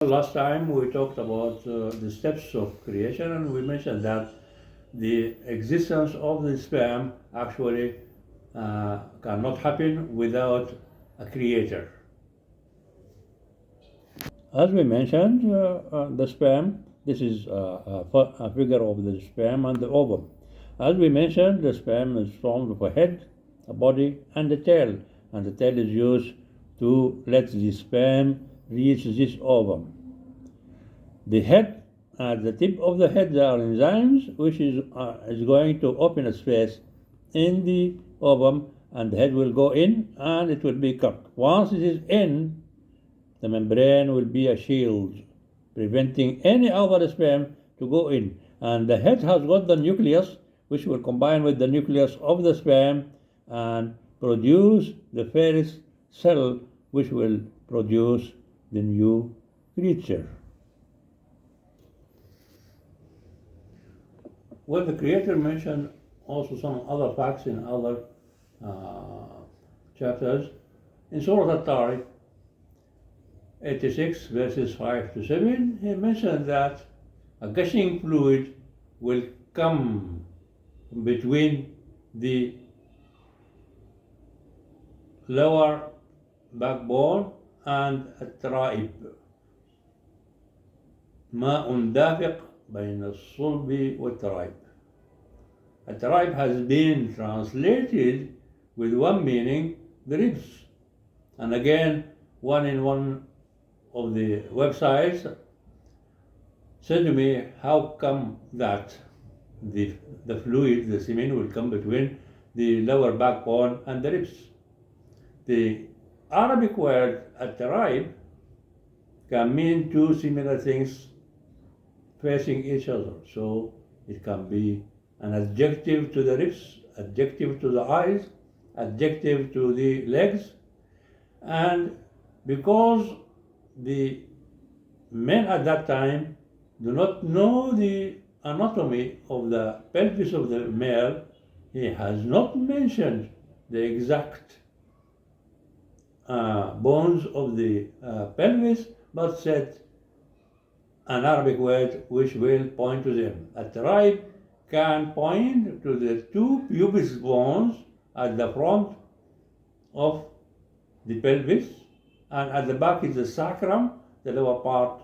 Last time we talked about the steps of creation, and we mentioned that the existence of the sperm actually cannot happen without a creator. As we mentioned, the sperm, this is a figure of the sperm and the ovum. As we mentioned, the sperm is formed of a head, a body, and a tail, and the tail is used to let the sperm reach this ovum. The head, at the tip of the head, there are enzymes which is going to open a space in the ovum, and the head will go in and it will be cooked. Once it is in, the membrane will be a shield, preventing any other sperm to go in. And the head has got the nucleus, which will combine with the nucleus of the sperm and produce the first cell, which will produce the new creature. Well, the Creator mentioned also some other facts in other chapters. In Surah At-Tariq, 86 verses 5 to 7, he mentioned that a gushing fluid will come between the lower backbone and الترائب. ماء دافق بين الصلب والترائب. الترائب has been translated with one meaning, the ribs. And again, one of the websites said to me, how come that the fluid, the semen, will come between the lower backbone and the ribs? The Arabic word at-taraib can mean two similar things facing each other. So it can be an adjective to the ribs, adjective to the eyes, adjective to the legs. And because the men at that time do not know the anatomy of the pelvis of the male, he has not mentioned the exact bones of the pelvis, but said an Arabic word which will point to them. At-taraib can point to the two pubis bones at the front of the pelvis, and at the back is the sacrum, the lower part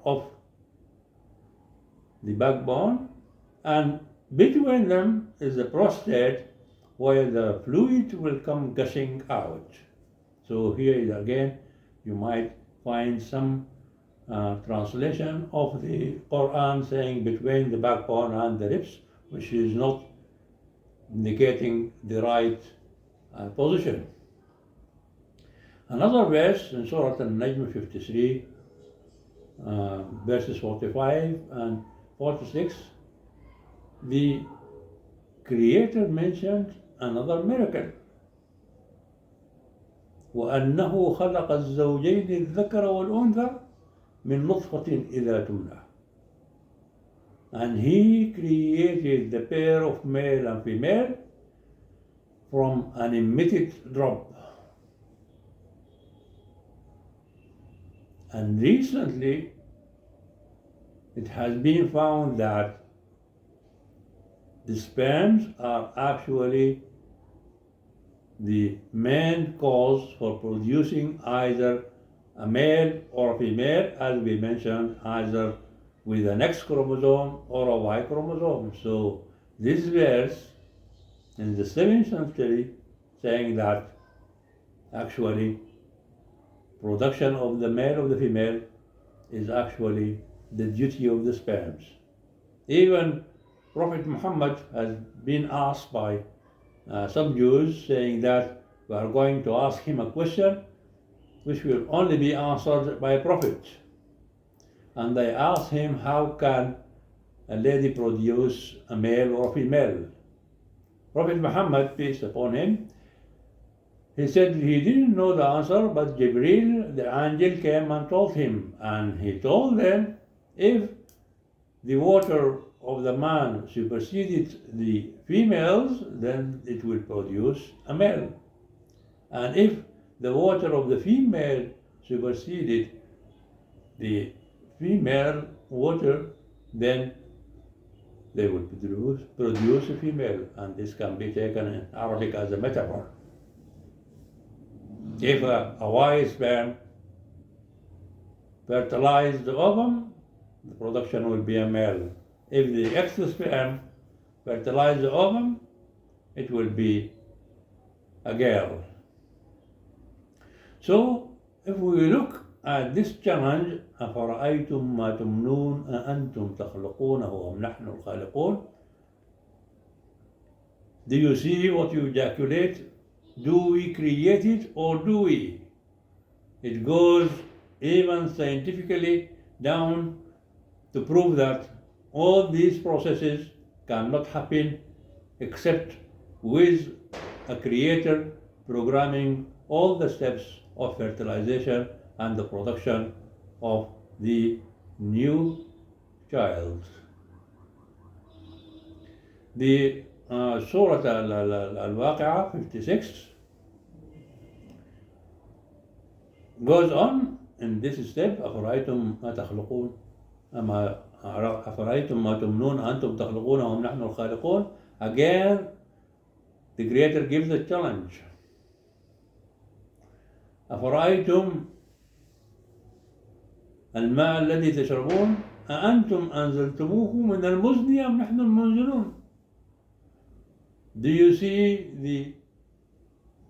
of the backbone, and between them is the prostate, where the fluid will come gushing out. So here again, you might find some translation of the Quran saying between the backbone and the ribs, which is not indicating the right position. Another verse in Surah An-Najm 53, verses 45 and 46, the Creator mentioned another miracle. وأنه خلق الزوجين الذكر والأنثى من نطفة إذا تمنى. And he created the pair of male and female from an emitted drop. And recently, it has been found that the sperms are actually the main cause for producing either a male or a female, as we mentioned, either with an X chromosome or a Y chromosome. So this verse in the 7th century saying that actually production of the male or the female is actually the duty of the sperms. Even Prophet Muhammad has been asked by some Jews saying that we are going to ask him a question which will only be answered by a prophet. And they asked him, how can a lady produce a male or a female? Prophet Muhammad, peace upon him, he said he didn't know the answer, but Jibreel, the angel, came and told him. And he told them, if the water of the man superseded the females, then it will produce a male. And if the water of the female superseded the female water, then they will produce a female, and this can be taken in Arabic as a metaphor. If a Y sperm fertilize the ovum, the production will be a male. If the X sperm fertilize the ovum, it will be a girl. So, if we look at this challenge, أفرأيتم ما تمنون أأنتم تخلقونه أم نحن الخالقون? Do you see what you ejaculate? Do we create it or do we? It goes even scientifically down to prove that all these processes cannot happen except with a creator programming all the steps of fertilization and the production of the new child. The Surah Al-Waqi'ah 56 goes on in this step, أفرأيتم ما تخلقون أفرأيتم ما تمنون أنتم تخلقونه أم نحن الخالقون. Again, the Creator gives a challenge. أفرأيتم الماء الذي تشربون أأنتم أنزلتموه من المزن أم نحن المنزلون. Do you see the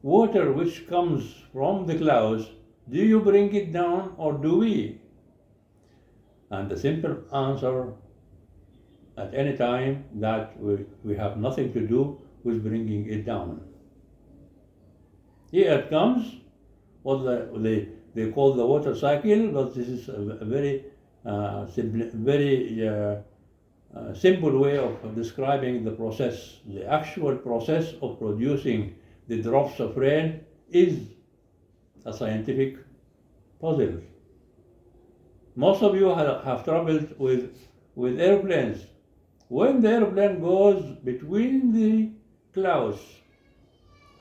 water which comes from the clouds? Do you bring it down or do we? And the simple answer at any time that we have nothing to do with bringing it down. Here it comes, what they call the water cycle, but this is a very simple way of describing the process. The actual process of producing the drops of rain is a scientific puzzle. Most of you have traveled with airplanes. When the airplane goes between the clouds,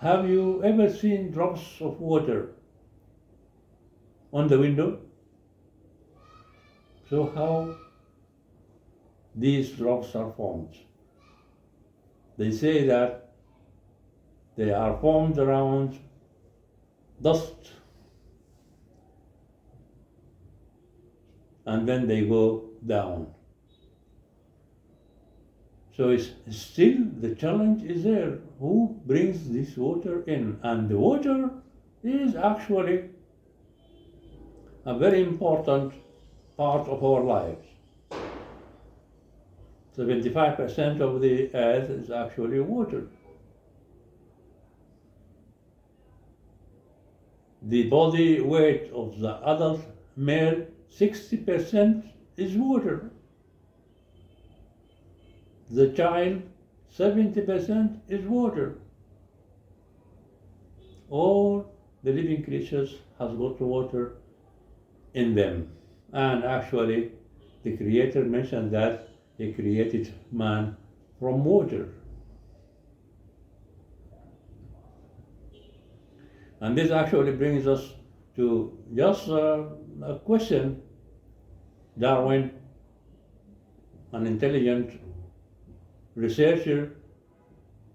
have you ever seen drops of water on the window? So how these drops are formed? They say that they are formed around dust, and then they go down. So it's still the challenge is there. Who brings this water in? And the water is actually a very important part of our lives. 75% of the earth is actually water. The body weight of the adult male, 60% is water. The child, 70% is water. All the living creatures has got water in them. And actually, the Creator mentioned that He created man from water. And this actually brings us to just a question. Darwin, an intelligent researcher,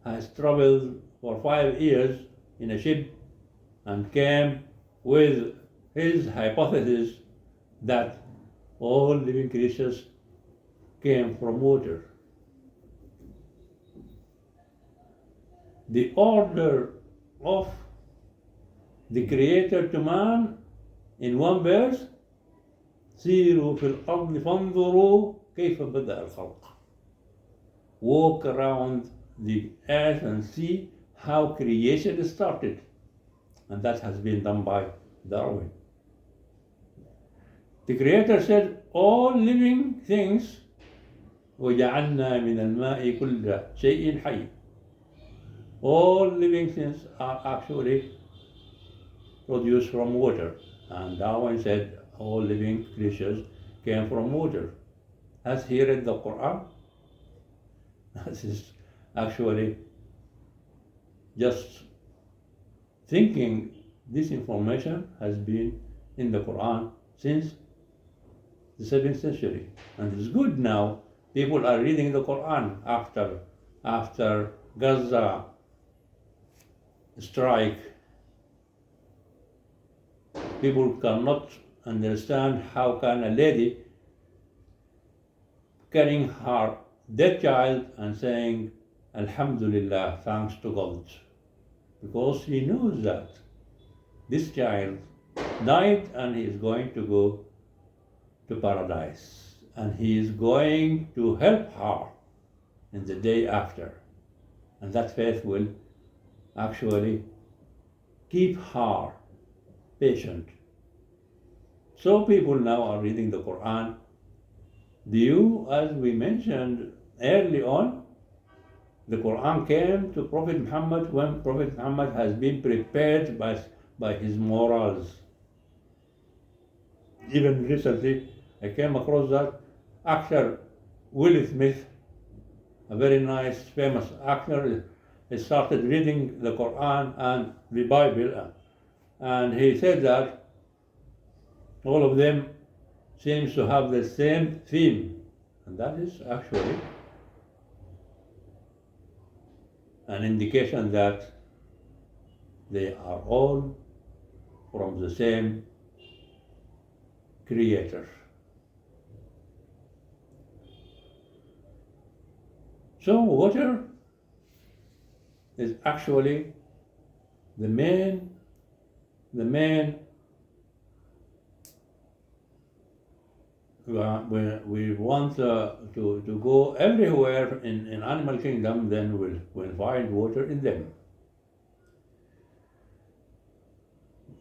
has traveled for 5 years in a ship and came with his hypothesis that all living creatures came from water. The order of the Creator to man in one verse: سيروا في الأرض فانظروا كيف بدأ الخلق. Walk around the earth and see how creation started. And that has been done by Darwin. The Creator said, all living things, وَجَعَلْنَا مِنَ الْمَاءِ كُلَّ شَيْءٍ حَيٍّ. All living things are actually produced from water. And Darwin said, all living creatures came from water. Has he read the Quran? This is actually just thinking this information has been in the Quran since the 7th century. And it's good now. People are reading the Quran after Gaza strike. People cannot understand how can a lady carrying her dead child and saying, Alhamdulillah, thanks to God. Because he knows that this child died and he is going to go to paradise. And he is going to help her in the day after. And that faith will actually keep her patient. So people now are reading the Quran. As we mentioned early on, the Quran came to Prophet Muhammad when Prophet Muhammad has been prepared by his morals. Even recently, I came across that actor Will Smith, a very nice, famous actor, he started reading the Quran and the Bible, and he said that all of them seems to have the same theme, and that is actually an indication that they are all from the same creator. So water is actually the main we want to go everywhere in animal kingdom, then we'll find water in them.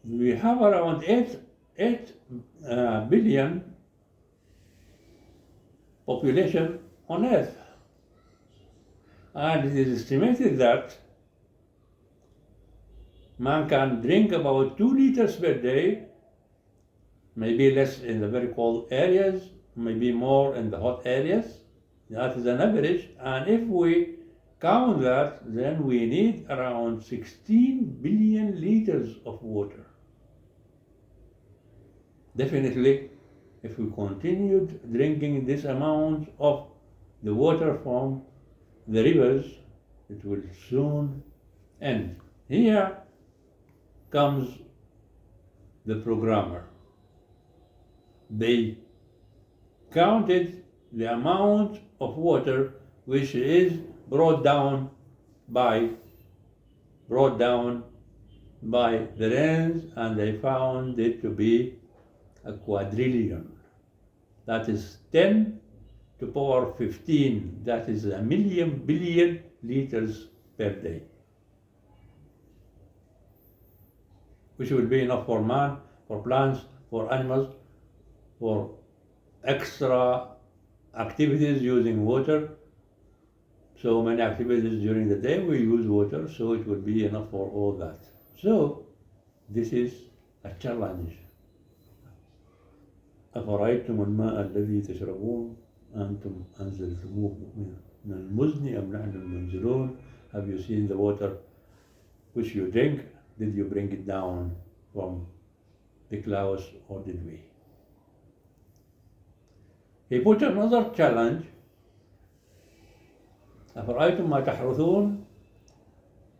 We have around 8 billion population on Earth. And it is estimated that man can drink about 2 liters per day, maybe less in the very cold areas, maybe more in the hot areas. That is an average. And if we count that, then we need around 16 billion liters of water. Definitely, if we continued drinking this amount of the water from the rivers, it will soon end. Here comes the programmer. They counted the amount of water which is brought down by the rains, and they found it to be a quadrillion. That is 10 to power 15. That is a million billion liters per day, which will be enough for man, for plants, for animals, for extra activities using water. So many activities during the day we use water, so it will be enough for all that. So this is a challenge. أفرأيتم الماء الذي تشربون أنتم أنزلتموه من المزن أم نحن المنزلون? Have you seen the water which you drink? Did you bring it down from the clouds, or did we? He put another challenge. أفرأيتم ما تحرثون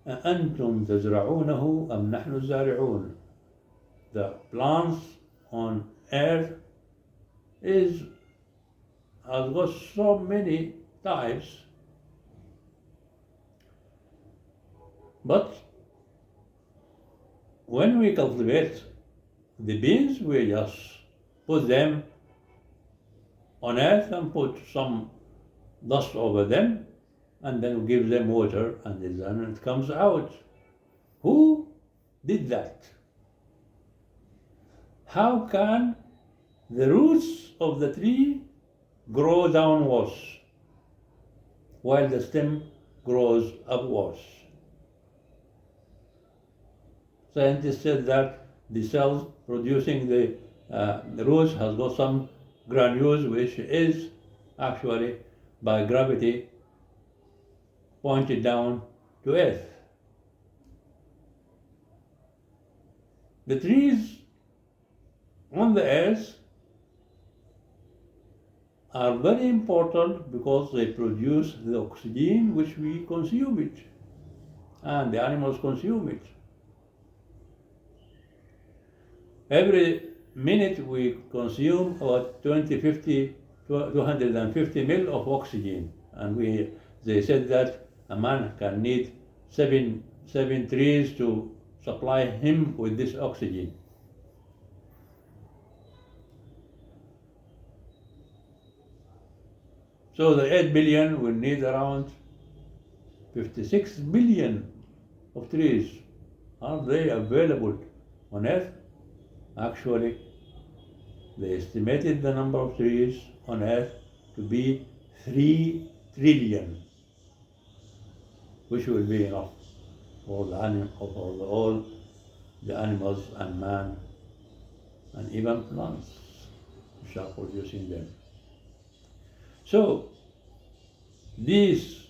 أأنتم تزرعونه أم نحن الزارعون? The plants on earth has got so many types, but when we cultivate the beans, we just put them on earth and put some dust over them, and then we give them water, and then it comes out. Who did that? How can the roots of the tree grow downwards while the stem grows upwards? Scientists said that the cells producing the roots has got some granules which is actually by gravity pointed down to earth. The trees on the earth are very important because they produce the oxygen which we consume it, and the animals consume it. Every minute we consume about 250 mil of oxygen, and they said that a man can need seven trees to supply him with this oxygen. So the 8 billion will need around 56 billion of trees. Are they available on Earth? Actually, they estimated the number of trees on Earth to be 3 trillion, which will be enough for all the animals and man and even plants which are producing them. So these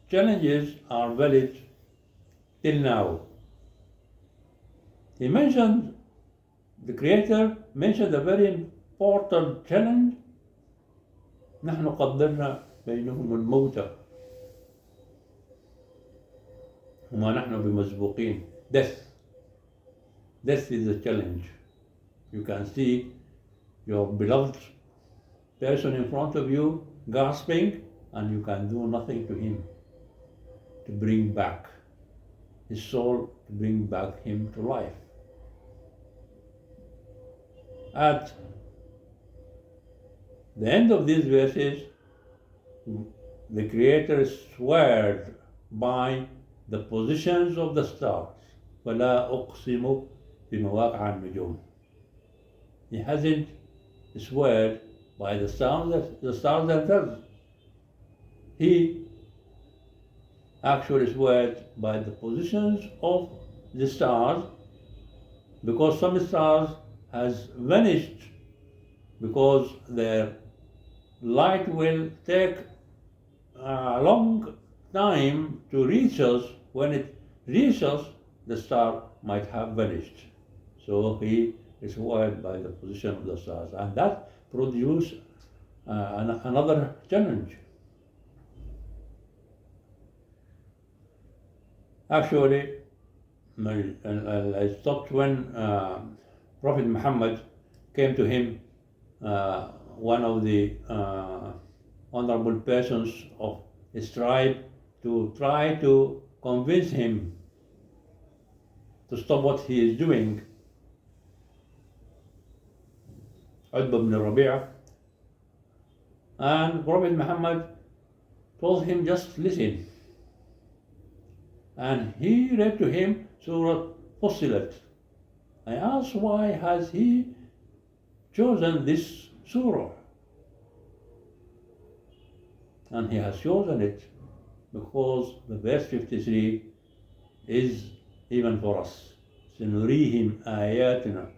challenges are valid till now. The Creator mentioned a very important challenge. نحن قدرنا بينهم الموت وما نحن بمسبوقين. Death is the challenge. You can see your beloved person in front of you gasping, and you can do nothing to him to bring back his soul, to bring back him to life. At the end of these verses, the Creator swears by the positions of the stars. وَلَا أُقْسِمُ بِمَوَاقِعِ النُّجُومِ. He hasn't sworn by the stars themselves. He actually swore by the positions of the stars, because some stars has vanished because their light will take a long time to reach us. When it reaches us, the star might have vanished. So he is worried by the position of the stars, and that produces another challenge. Actually, I stopped when Prophet Muhammad came to him, one of the honorable persons of his tribe, to try to convince him to stop what he is doing. Utbah ibn Rabi'ah. And Prophet Muhammad told him, just listen. And he read to him Surah Fussilat. I asked, why has he chosen this surah? And he has chosen it because the verse 53 is even for us. سنريهم آياتنا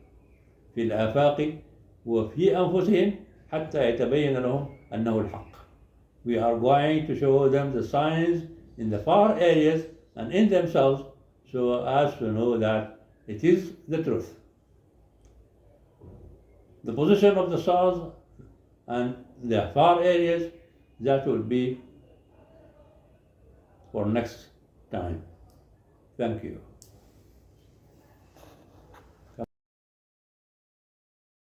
في الآفاق وفي أنفسهم حتى يتبين لهم أنه الحق. We are going to show them the signs in the far areas and in themselves, so as to know that it is the truth. The position of the stars and the far areas, that will be for next time. Thank you.